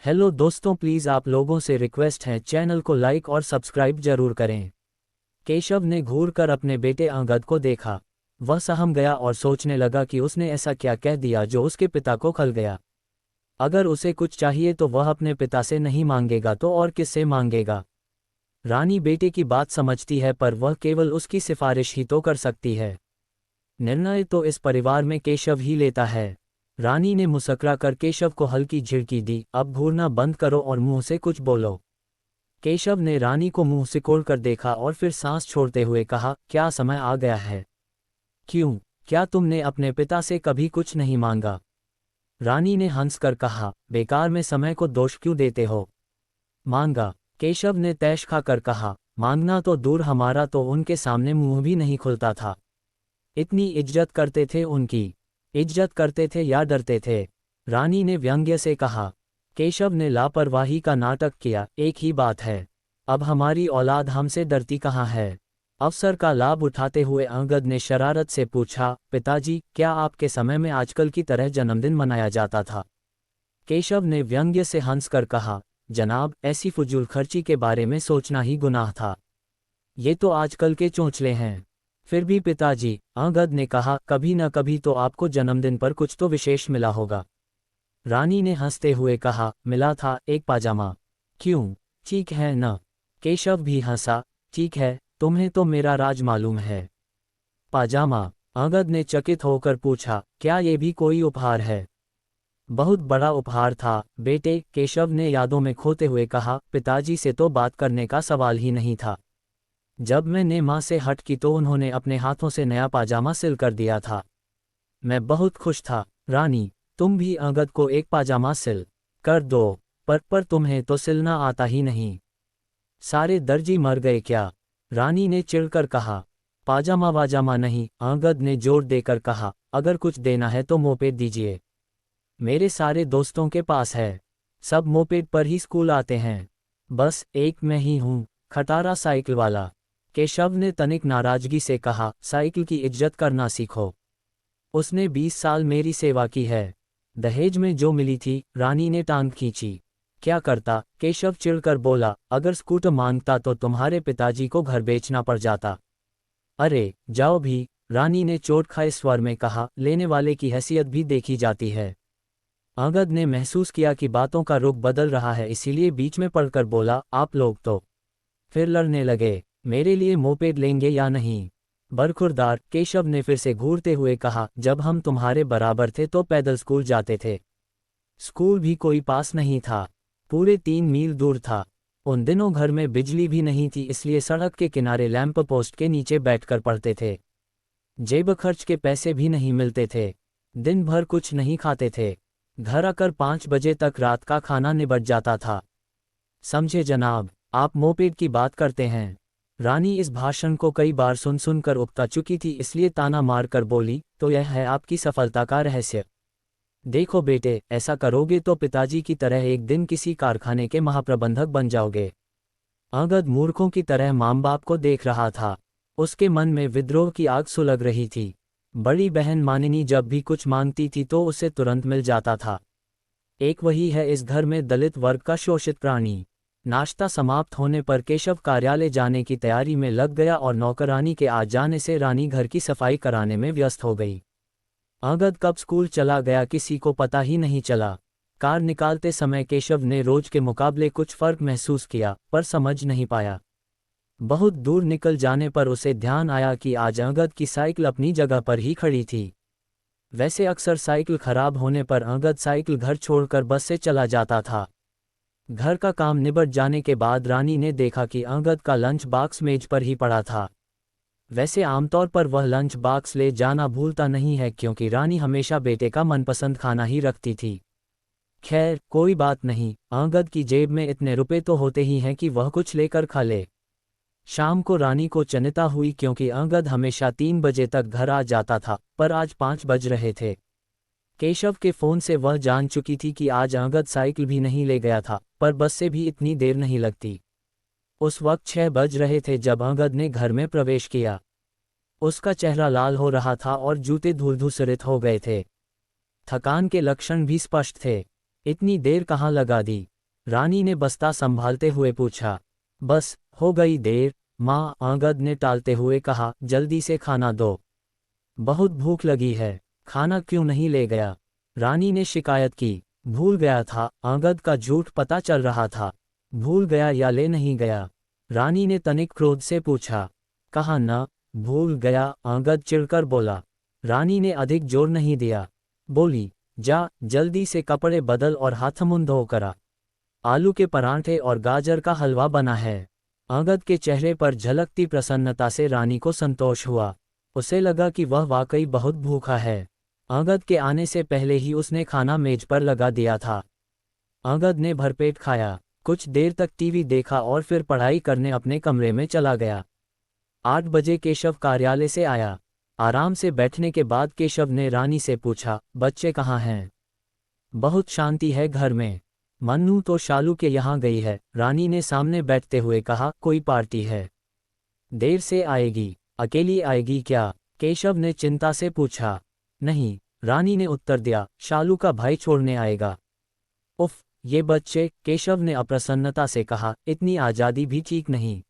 Hello दोस्तों, please आप लोगों से रिक्वेस्ट है, चैनल को लाइक और सब्सक्राइब जरूर करें। केशव ने घूर कर अपने बेटे अंगद को देखा। वह सहम गया और सोचने लगा कि उसने ऐसा क्या कह दिया जो उसके पिता को खल गया। अगर उसे कुछ चाहिए तो वह अपने पिता से नहीं मांगेगा तो और किससे मांगेगा। रानी बेटे की बात समझती है पर वह केवल उसकी सिफारिश ही तो कर सकती है। निर्णय तो इस परिवार में केशव ही लेता है। रानी ने मुस्कुरा कर केशव को हल्की झिड़की दी। अब घूरना बंद करो और मुंह से कुछ बोलो। केशव ने रानी को मुंह सिकोड़ कर देखा और फिर सांस छोड़ते हुए कहा, क्या समय आ गया है? क्यों, क्या तुमने अपने पिता से कभी कुछ नहीं मांगा? रानी ने हंसकर कहा, बेकार में समय को दोष क्यों देते हो? मांगा, केशव ने तैश खाकर कहा। मांगना तो दूर, हमारा तो उनके सामने मुंह भी नहीं खुलता था। इतनी इज्जत करते थे उनकी। इज्जत करते थे या डरते थे? रानी ने व्यंग्य से कहा। केशव ने लापरवाही का नाटक किया। एक ही बात है, अब हमारी औलाद हमसे डरती कहाँ है? अवसर का लाभ उठाते हुए अंगद ने शरारत से पूछा, पिताजी, क्या आपके समय में आजकल की तरह जन्मदिन मनाया जाता था? केशव ने व्यंग्य से हंसकर कहा, जनाब, ऐसी फजूल खर्ची के बारे में सोचना ही गुनाह था। ये तो आजकल के चोंचले हैं। फिर भी पिताजी, अंगद ने कहा, कभी न कभी तो आपको जन्मदिन पर कुछ तो विशेष मिला होगा। रानी ने हंसते हुए कहा, मिला था, एक पाजामा। क्यों, ठीक है न? केशव भी हंसा। ठीक है, तुम्हें तो मेरा राज मालूम है। पाजामा? अंगद ने चकित होकर पूछा, क्या ये भी कोई उपहार है? बहुत बड़ा उपहार था बेटे, केशव ने यादों में खोते हुए कहा। पिताजी से तो बात करने का सवाल ही नहीं था। जब मैंने माँ से हट की तो उन्होंने अपने हाथों से नया पाजामा सिल कर दिया था। मैं बहुत खुश था। रानी, तुम भी अंगद को एक पाजामा सिल कर दो। पर तुम्हें तो सिलना आता ही नहीं। सारे दर्जी मर गए क्या? रानी ने चिढ़कर कहा। पाजामा वाजामा नहीं, अंगद ने जोर देकर कहा। अगर कुछ देना है तो मोपेड दीजिए। मेरे सारे दोस्तों के पास है, सब मोपेड पर ही स्कूल आते हैं। बस एक मैं ही हूँ, खटारा साइकिल वाला। केशव ने तनिक नाराजगी से कहा, साइकिल की इज्जत करना सीखो। उसने 20 साल मेरी सेवा की है। दहेज में जो मिली थी? रानी ने टांग खींची। क्या करता? केशव चिढ़कर बोला, अगर स्कूटर मांगता तो तुम्हारे पिताजी को घर बेचना पड़ जाता। अरे जाओ भी, रानी ने चोट खाए स्वर में कहा, लेने वाले की हैसियत भी देखी जाती है। अंगद ने महसूस किया कि बातों का रुख बदल रहा है, इसीलिए बीच में पड़कर बोला, आप लोग तो फिर लड़ने लगे। मेरे लिए मोपेड लेंगे या नहीं? बरखुरदार, केशव ने फिर से घूरते हुए कहा, जब हम तुम्हारे बराबर थे तो पैदल स्कूल जाते थे। स्कूल भी कोई पास नहीं था, पूरे 3 मील दूर था। उन दिनों घर में बिजली भी नहीं थी, इसलिए सड़क के किनारे लैंप पोस्ट के नीचे बैठकर पढ़ते थे। जेब खर्च के पैसे भी नहीं मिलते थे। दिन भर कुछ नहीं खाते थे। घर आकर 5 बजे तक रात का खाना निबट जाता था। समझे जनाब, आप मोपेड की बात करते हैं। रानी इस भाषण को कई बार सुन सुनकर उकता चुकी थी, इसलिए ताना मारकर बोली, तो यह है आपकी सफलता का रहस्य? देखो बेटे, ऐसा करोगे तो पिताजी की तरह एक दिन किसी कारखाने के महाप्रबंधक बन जाओगे। अंगद मूर्खों की तरह माँ बाप को देख रहा था। उसके मन में विद्रोह की आग सुलग रही थी। बड़ी बहन मानिनी जब भी कुछ मांगती थी तो उसे तुरंत मिल जाता था। एक वही है इस घर में दलित वर्ग का शोषित प्राणी। नाश्ता समाप्त होने पर केशव कार्यालय जाने की तैयारी में लग गया और नौकरानी के आ जाने से रानी घर की सफाई कराने में व्यस्त हो गई। अंगद कब स्कूल चला गया किसी को पता ही नहीं चला। कार निकालते समय केशव ने रोज के मुकाबले कुछ फर्क महसूस किया, पर समझ नहीं पाया। बहुत दूर निकल जाने पर उसे ध्यान आया कि आज अंगद की साइकिल अपनी जगह पर ही खड़ी थी। वैसे अक्सर साइकिल खराब होने पर अंगद साइकिल घर छोड़कर बस से चला जाता था। घर का काम निबट जाने के बाद रानी ने देखा कि अंगद का लंच बॉक्स मेज पर ही पड़ा था। वैसे आमतौर पर वह लंच बॉक्स ले जाना भूलता नहीं है, क्योंकि रानी हमेशा बेटे का मनपसंद खाना ही रखती थी। खैर कोई बात नहीं, अंगद की जेब में इतने रुपए तो होते ही हैं कि वह कुछ लेकर खा ले। शाम को रानी को चिंता हुई, क्योंकि अंगद हमेशा 3 बजे तक घर आ जाता था, पर आज 5 बज रहे थे। केशव के फोन से वह जान चुकी थी कि आज अंगद साइकिल भी नहीं ले गया था, पर बस से भी इतनी देर नहीं लगती। उस वक्त 6 बज रहे थे जब अंगद ने घर में प्रवेश किया। उसका चेहरा लाल हो रहा था और जूते धूल-धूसरित हो गए थे। थकान के लक्षण भी स्पष्ट थे। इतनी देर कहाँ लगा दी? रानी ने बस्ता संभालते हुए पूछा। बस, हो गई देर, माँ, अंगद ने टालते हुए कहा, जल्दी से खाना दो। बहुत भूख लगी है, खाना क्यों नहीं ले गया? रानी ने शिकायत की। भूल गया था, अंगद का झूठ पता चल रहा था। भूल गया या ले नहीं गया? रानी ने तनिक क्रोध से पूछा। कहा न, भूल गया, अंगद चिढ़कर बोला। रानी ने अधिक जोर नहीं दिया। बोली, जा, जल्दी से कपड़े बदल और हाथ मुंह धो करा। आलू के परांठे और गाजर का हलवा बना है। अंगद के चेहरे पर झलकती प्रसन्नता से रानी को संतोष हुआ। उसे लगा कि वह वाकई बहुत भूखा है। अंगद के आने से पहले ही उसने खाना मेज पर लगा दिया था। अंगद ने भरपेट खाया, कुछ देर तक टीवी देखा और फिर पढ़ाई करने अपने कमरे में चला गया। 8 बजे केशव कार्यालय से आया। आराम से बैठने के बाद केशव ने रानी से पूछा, बच्चे कहाँ हैं? बहुत शांति है घर में। मन्नू तो शालू के यहाँ गई है, रानी ने सामने बैठते हुए कहा। कोई पार्टी है? देर से आएगी। अकेली आएगी क्या? केशव ने चिंता से पूछा। नहीं, रानी ने उत्तर दिया, शालू का भाई छोड़ने आएगा। उफ, ये बच्चे, केशव ने अप्रसन्नता से कहा, इतनी आज़ादी भी ठीक नहीं।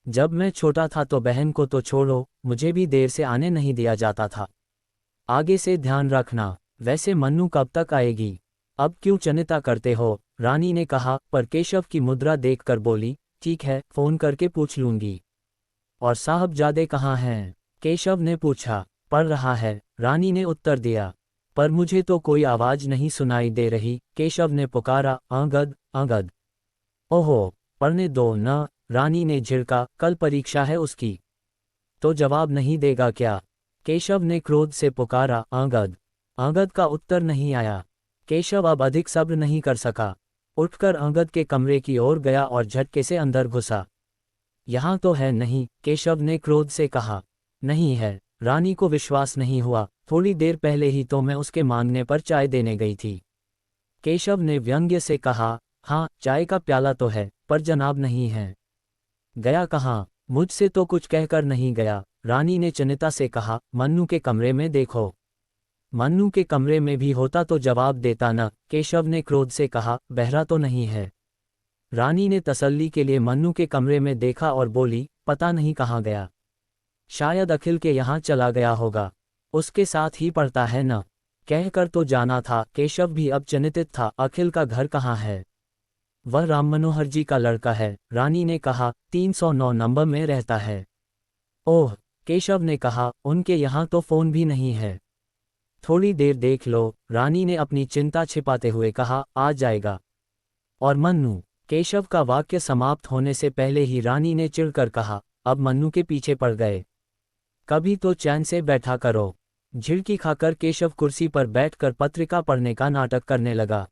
जब मैं छोटा था तो बहन को तो छोड़ो, मुझे भी देर से आने नहीं दिया जाता था। आगे से ध्यान रखना। वैसे मन्नू कब तक आएगी? अब क्यों चिंता करते हो? रानी ने कहा, पर केशव की मुद्रा देखकर बोली, ठीक है, फ़ोन करके पूछ लूंगी। और साहबजादे कहाँ हैं? केशव ने पूछा। पढ़ रहा है, रानी ने उत्तर दिया। पर मुझे तो कोई आवाज़ नहीं सुनाई दे रही, केशव ने पुकारा। अंगद, अंगद। ओहो, पढ़ने दो न, रानी ने झिड़का, कल परीक्षा है उसकी। तो जवाब नहीं देगा क्या? केशव ने क्रोध से पुकारा। अंगद। अंगद का उत्तर नहीं आया। केशव अब अधिक सब्र नहीं कर सका। उठकर अंगद के कमरे की ओर गया और झटके से अंदर घुसा। यहाँ तो है नहीं, केशव ने क्रोध से कहा। नहीं है, रानी को विश्वास नहीं हुआ। थोड़ी देर पहले ही तो मैं उसके मांगने पर चाय देने गई थी। केशव ने व्यंग्य से कहा। हाँ, चाय का प्याला तो है, पर जनाब नहीं है। गया कहाँ? मुझसे तो कुछ कहकर नहीं गया, रानी ने चिंता से कहा। मन्नू के कमरे में देखो। मन्नू के कमरे में भी होता तो जवाब देता न, केशव ने क्रोध से कहा। बहरा तो नहीं है? रानी ने तसल्ली के लिए मन्नू के कमरे में देखा और बोली, पता नहीं कहाँ गया। शायद अखिल के यहाँ चला गया होगा, उसके साथ ही पढ़ता है न। कहकर तो जाना था। केशव भी अब चिंतित था। अखिल का घर कहाँ है? वह राम मनोहर जी का लड़का है, रानी ने कहा। 309 नंबर में रहता है। ओह, केशव ने कहा, उनके यहाँ तो फ़ोन भी नहीं है। थोड़ी देर देख लो, रानी ने अपनी चिंता छिपाते हुए कहा। आ जाएगा। और मन्नू? केशव का वाक्य समाप्त होने से पहले ही रानी ने चिढ़कर कहा, अब मन्नू के पीछे पड़ गए। कभी तो चैन से बैठा करो। झिड़की खाकर केशव कुर्सी पर बैठकर पत्रिका पढ़ने का नाटक करने लगा।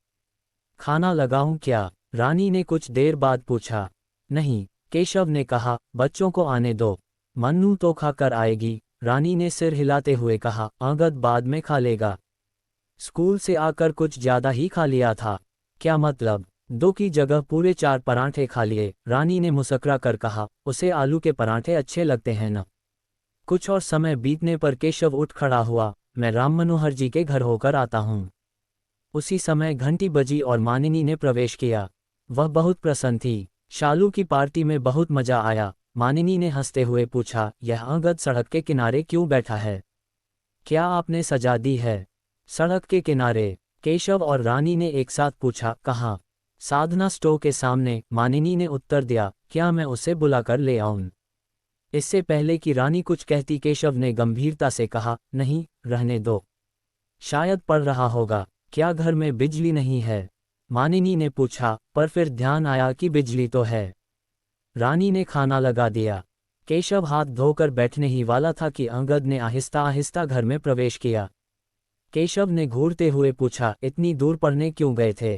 खाना लगाऊं क्या? रानी ने कुछ देर बाद पूछा। नहीं, केशव ने कहा, बच्चों को आने दो, मन्नू तो खाकर आएगी। रानी ने सिर हिलाते हुए कहा। अंगद बाद में खा लेगा। स्कूल से आकर कुछ ज्यादा ही खा लिया था। क्या मतलब? 2 की जगह पूरे 4 परांठे खा लिए, रानी ने मुस्कुरा कर कहा। उसे आलू के परांठे अच्छे लगते हैं न? कुछ और समय बीतने पर केशव उठ खड़ा हुआ। मैं राम मनोहर जी के घर होकर आता हूँ। उसी समय घंटी बजी और मानिनी ने प्रवेश किया। वह बहुत प्रसन्न थी। शालू की पार्टी में बहुत मजा आया। मानिनी ने हंसते हुए पूछा, यह अंगद सड़क के किनारे क्यों बैठा है? क्या आपने सजा दी है? सड़क के किनारे? केशव और रानी ने एक साथ पूछा। कहाँ? साधना स्टोर के सामने, मानिनी ने उत्तर दिया। क्या मैं उसे बुलाकर ले आऊं? इससे पहले कि रानी कुछ कहती, केशव ने गंभीरता से कहा, नहीं, रहने दो। शायद पढ़ रहा होगा। क्या घर में बिजली नहीं है? मानिनी ने पूछा, पर फिर ध्यान आया कि बिजली तो है। रानी ने खाना लगा दिया। केशव हाथ धोकर बैठने ही वाला था कि अंगद ने आहिस्ता आहिस्ता घर में प्रवेश किया। केशव ने घूरते हुए पूछा, इतनी दूर पढ़ने क्यों गए थे?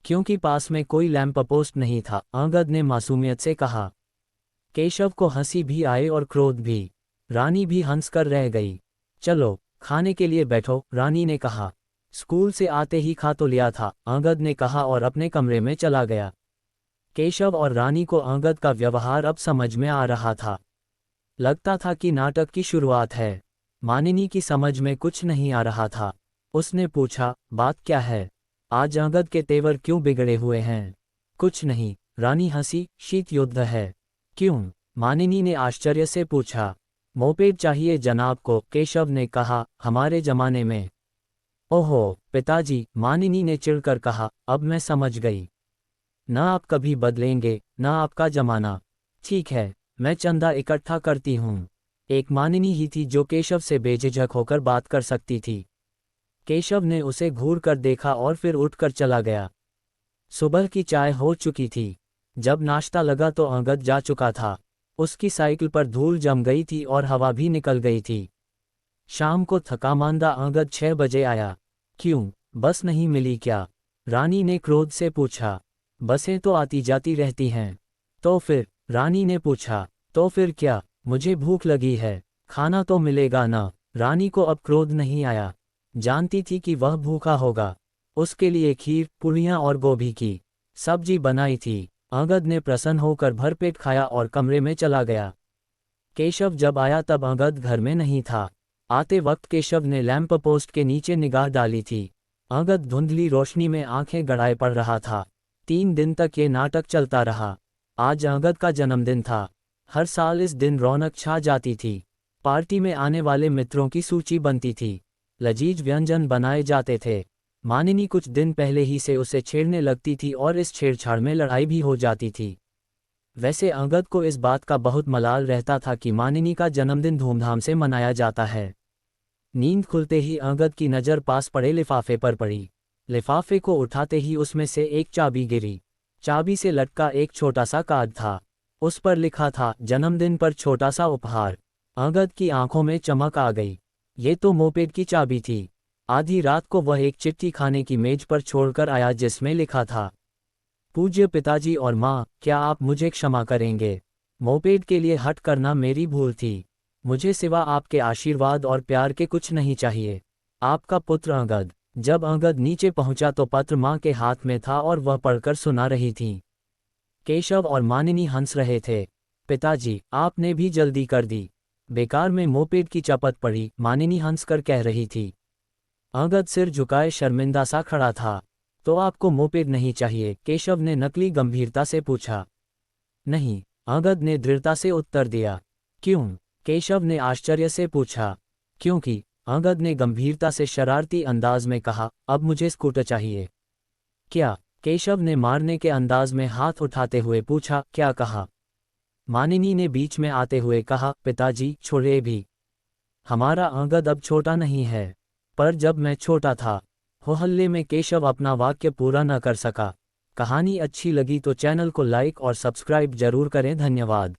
क्योंकि पास में कोई लैंप पोस्ट नहीं था, अंगद ने मासूमियत से कहा। केशव को हंसी भी आई और क्रोध भी। रानी भी हंसकर रह गई। चलो, खाने के लिए बैठो, रानी ने कहा। स्कूल से आते ही खा तो लिया था, अंगद ने कहा और अपने कमरे में चला गया। केशव और रानी को अंगद का व्यवहार अब समझ में आ रहा था। लगता था कि नाटक की शुरुआत है। मानिनी की समझ में कुछ नहीं आ रहा था। उसने पूछा, बात क्या है? आज अंगद के तेवर क्यों बिगड़े हुए हैं? कुछ नहीं, रानी हंसी, शीत युद्ध है। क्यों? मानिनी ने आश्चर्य से पूछा। मोपेड चाहिए जनाब को, केशव ने कहा, हमारे जमाने में। ओहो पिताजी, मानिनी ने चिढ़कर कहा, अब मैं समझ गई। न आप कभी बदलेंगे, न आपका जमाना। ठीक है, मैं चंदा इकट्ठा करती हूँ। एक मानिनी ही थी जो केशव से बेझिझक होकर बात कर सकती थी। केशव ने उसे घूर कर देखा और फिर उठकर चला गया। सुबह की चाय हो चुकी थी। जब नाश्ता लगा तो अंगद जा चुका था। उसकी साइकिल पर धूल जम गई थी और हवा भी निकल गई थी। शाम को थकामांदा अंगद 6 बजे आया। क्यों, बस नहीं मिली क्या? रानी ने क्रोध से पूछा। बसें तो आती जाती रहती हैं। तो फिर? रानी ने पूछा। तो फिर क्या? मुझे भूख लगी है, खाना तो मिलेगा ना? रानी को अब क्रोध नहीं आया। जानती थी कि वह भूखा होगा। उसके लिए खीर, पूड़ियाँ और गोभी की सब्जी बनाई थी। अंगद ने प्रसन्न होकर भरपेट खाया और कमरे में चला गया। केशव जब आया तब अंगद घर में नहीं था। आते वक्त केशव ने लैंप पोस्ट के नीचे निगाह डाली थी। अंगद धुंधली रोशनी में आंखें गड़ाए पड़ रहा था। 3 दिन तक ये नाटक चलता रहा। आज अंगद का जन्मदिन था। हर साल इस दिन रौनक छा जाती थी। पार्टी में आने वाले मित्रों की सूची बनती थी। लजीज व्यंजन बनाए जाते थे। मानिनी कुछ दिन पहले ही से उसे छेड़ने लगती थी और इस छेड़छाड़ में लड़ाई भी हो जाती थी। वैसे अंगद को इस बात का बहुत मलाल रहता था कि मानिनी का जन्मदिन धूमधाम से मनाया जाता है। नींद खुलते ही अंगद की नज़र पास पड़े लिफाफे पर पड़ी। लिफाफे को उठाते ही उसमें से एक चाबी गिरी। चाबी से लटका एक छोटा सा कार्ड था। उस पर लिखा था, जन्मदिन पर छोटा सा उपहार। अंगद की आंखों में चमक आ गई। ये तो मोपेड की चाबी थी। आधी रात को वह एक चिट्ठी खाने की मेज पर छोड़कर आया जिसमें लिखा था, पूज्य पिताजी और माँ, क्या आप मुझे क्षमा करेंगे? मोपेड के लिए हट करना मेरी भूल थी। मुझे सिवा आपके आशीर्वाद और प्यार के कुछ नहीं चाहिए। आपका पुत्र अंगद। जब अंगद नीचे पहुंचा तो पत्र माँ के हाथ में था और वह पढ़कर सुना रही थी। केशव और मानिनी हंस रहे थे। पिताजी, आपने भी जल्दी कर दी। बेकार में मोपेड की चपत पड़ी, मानिनी हंसकर कह रही थी। अंगद सिर झुकाए शर्मिंदा सा खड़ा था। तो आपको मोपेड नहीं चाहिए? केशव ने नकली गंभीरता से पूछा। नहीं, अंगद ने दृढ़ता से उत्तर दिया। क्यों? केशव ने आश्चर्य से पूछा। क्योंकि, अंगद ने गंभीरता से शरारती अंदाज में कहा, अब मुझे स्कूटर चाहिए। क्या? केशव ने मारने के अंदाज में हाथ उठाते हुए पूछा। क्या कहा? मानिनी ने बीच में आते हुए कहा, पिताजी छोड़िए भी। हमारा अंगद अब छोटा नहीं है। पर जब मैं छोटा था। हो हल्ले में केशव अपना वाक्य पूरा न कर सका। कहानी अच्छी लगी तो चैनल को लाइक और सब्सक्राइब जरूर करें। धन्यवाद।